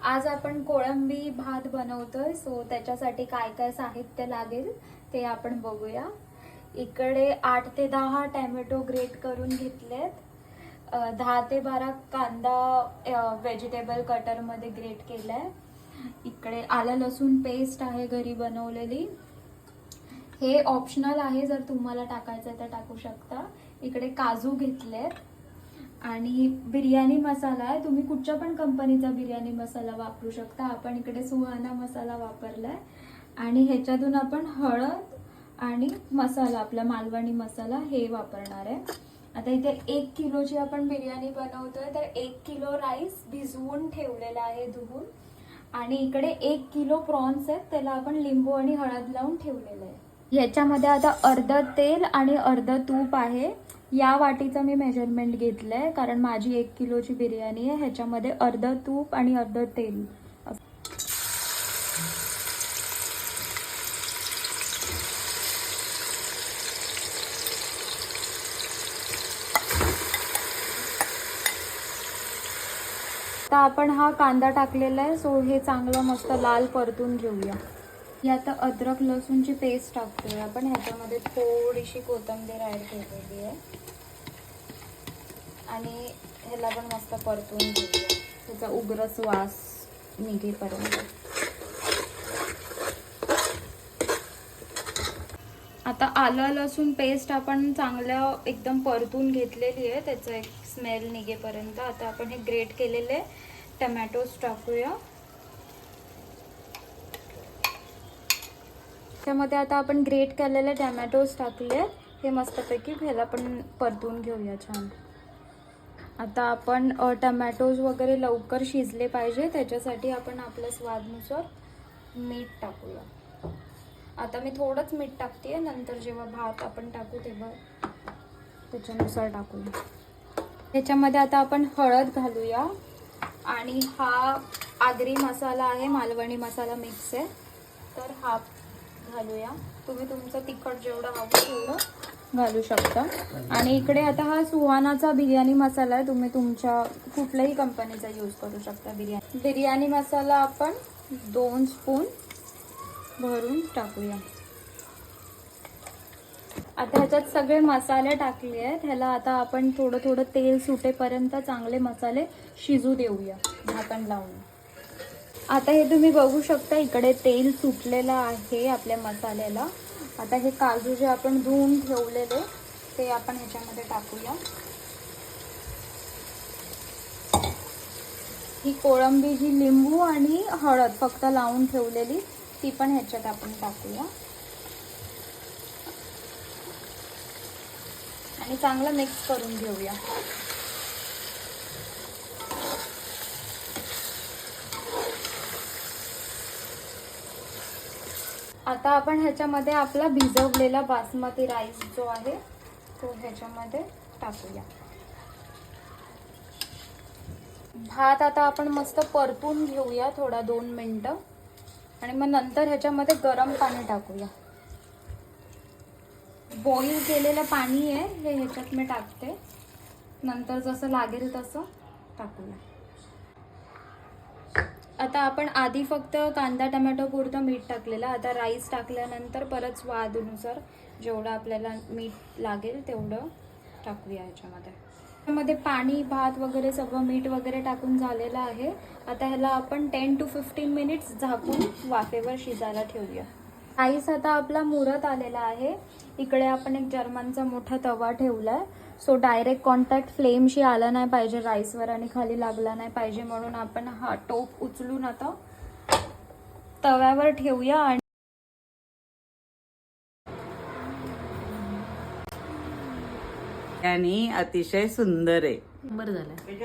आज आपण कोळंबी भात बनवतोय, सो त्याच्यासाठी काय काय साहित्य लागेल ते आपण बघूया. इकडे 8 ते 10 टोमॅटो ग्रेट करून घेतलेत. 10 ते 12 कांदा व्हेजिटेबल कटर मध्ये ग्रेट केलाय. इकडे आलं लसूण पेस्ट आहे घरी बनवलेली. हे ऑप्शनल आहे, जर तुम्हाला टाकायचं तर टाकू शकता. इकडे काजू घेतलेत आणि बिर्याणी मसाला आहे. तुम्ही कुठच्या पण कंपनीचा बिर्याणी मसाला वापरू शकता. आपण इकडे सुहाना मसाला वापरलाय. आणि ह्याच्यातून आपण हळद आणि मसाला, आपला मालवणी मसाला हे वापरणार आहे. आता इथे 1 किलोची आपण बिर्याणी बनवतोय, तर 1 किलो राईस भिजवून ठेवलेला आहे धुवून. आणि इकडे 1 किलो प्रॉन्स आहेत, त्याला आपण लिंबू आणि हळद लावून ठेवलेलं आहे. याच्यामध्ये आता अर्ध तेल आणि अर्ध तूप आहे. या वाटीचं मी मेजरमेंट घेतलंय, कारण माझी 1 किलोची बिर्याणी आहे. ह्याच्यामध्ये अर्ध तूप आणि अर्ध तेल. आता आपण हा कांदा टाकलेला आहे, सो हे चांगलं मस्त लाल परतून घेऊया. ही आता अद्रक लसूणची पेस्ट टाकतोय आपण. ह्याच्यामध्ये थोडीशी कोथिंबीर ऍड केलेली आहे आणि ह्याला पण मस्त परतून घेऊया, त्याचा उग्र वास निघेपर्यंत. आता आलं लसूण पेस्ट आपण चांगलं एकदम परतून घेतलेली आहे, त्याचं एक स्मेल निघेपर्यंत. आता आपण हे ग्रेट केलेले टोमॅटोज टाकूया. त्यामध्ये आता आपण ग्रेट केलेले टोमॅटोज टाकले. हे मस्तपैकी ह्याला पण परतून घेऊया छान. आता आपण टोमॅटोज वगैरे लवकर शिजले पाहिजे, त्याच्यासाठी आपण आपल्या स्वादानुसार मीठ टाकूया. आता मी थोडंच मीठ टाकते, नंतर जेव्हा भात आपण टाकू तेव्हा त्याच्यानुसार टाकूया. त्याच्यामध्ये आता आपण हळद घालूया. आणि हा आगरी मसाला आहे, मालवणी मसाला मिक्स आहे, तर हा घालूया. तुम्ही तुमचं तिखट जेवढं हवं तेवढं घालू शकता. आणि इकडे आता हा सुहानाचा बिर्याणी मसाला आहे, तुम्ही तुमच्या कुठल्याही कंपनीचा यूज करू शकता. बिर्याणी मसाला आपण 2 स्पून भरून टाकूया. आता ह्याच्यात सगळे मसाले टाकले आहेत. ह्याला आता आपण थोडं थोडं तेल सुटेपर्यंत चांगले मसाले शिजू देऊया झाकण लावून. आता हे तुम्ही बघू शकता, इकडे तेल सुटलेलं आहे आपल्या मसाल्याला. आता हे काजू जे आपण धुवून ठेवलेले ते आपण ह्याच्यामध्ये टाकूया. ही कोळंबी जी लिंबू आणि हळद फक्त लावून ठेवलेली ती पण ह्याच्यात आपण टाकूया. आणि चांगलं मिक्स करून घेऊया. आता आपण ह्याच्यामध्ये आपला भिजवलेला बासमती राईस जो आहे तो ह्याच्यामध्ये टाकूया. भात आता आपण मस्त परतून घेऊया थोडा 2 मिनिटं. आणि मग नंतर ह्याच्यामध्ये गरम पाणी टाकूया. बॉईल केलेलं पाणी आहे हे ह्याच्यात मी टाकते, नंतर जसं लागेल तसं टाकूया. आता आपण आधी फक्त कांदा टोमॅटो पुरतं मीठ टाकलेलं. आता राईस टाकल्यानंतर परत स्वादानुसार जेवढं आपल्याला मीठ लागेल तेवढं टाकूया ह्याच्यामध्ये. त्यामध्ये पाणी, भात वगैरे सगळं मीठ वगैरे टाकून झालेलं आहे. आता ह्याला आपण 10 to 15 मिनिट्स झाकून वाफेवर शिजायला ठेवूया. राईस आता आपला मुरत आलेला आहे. इकडे आपण एक जर्मनचा मोठा तवा ठेवलाय, सो डायरेक्ट कॉन्टॅक्ट फ्लेमशी आला नाही पाहिजे राईसवर आणि खाली लागला नाही पाहिजे, म्हणून आपण हा टोप उचलून आता तव्यावर ठेवूया. आणि अतिशय सुंदर आहे. बरं झालं.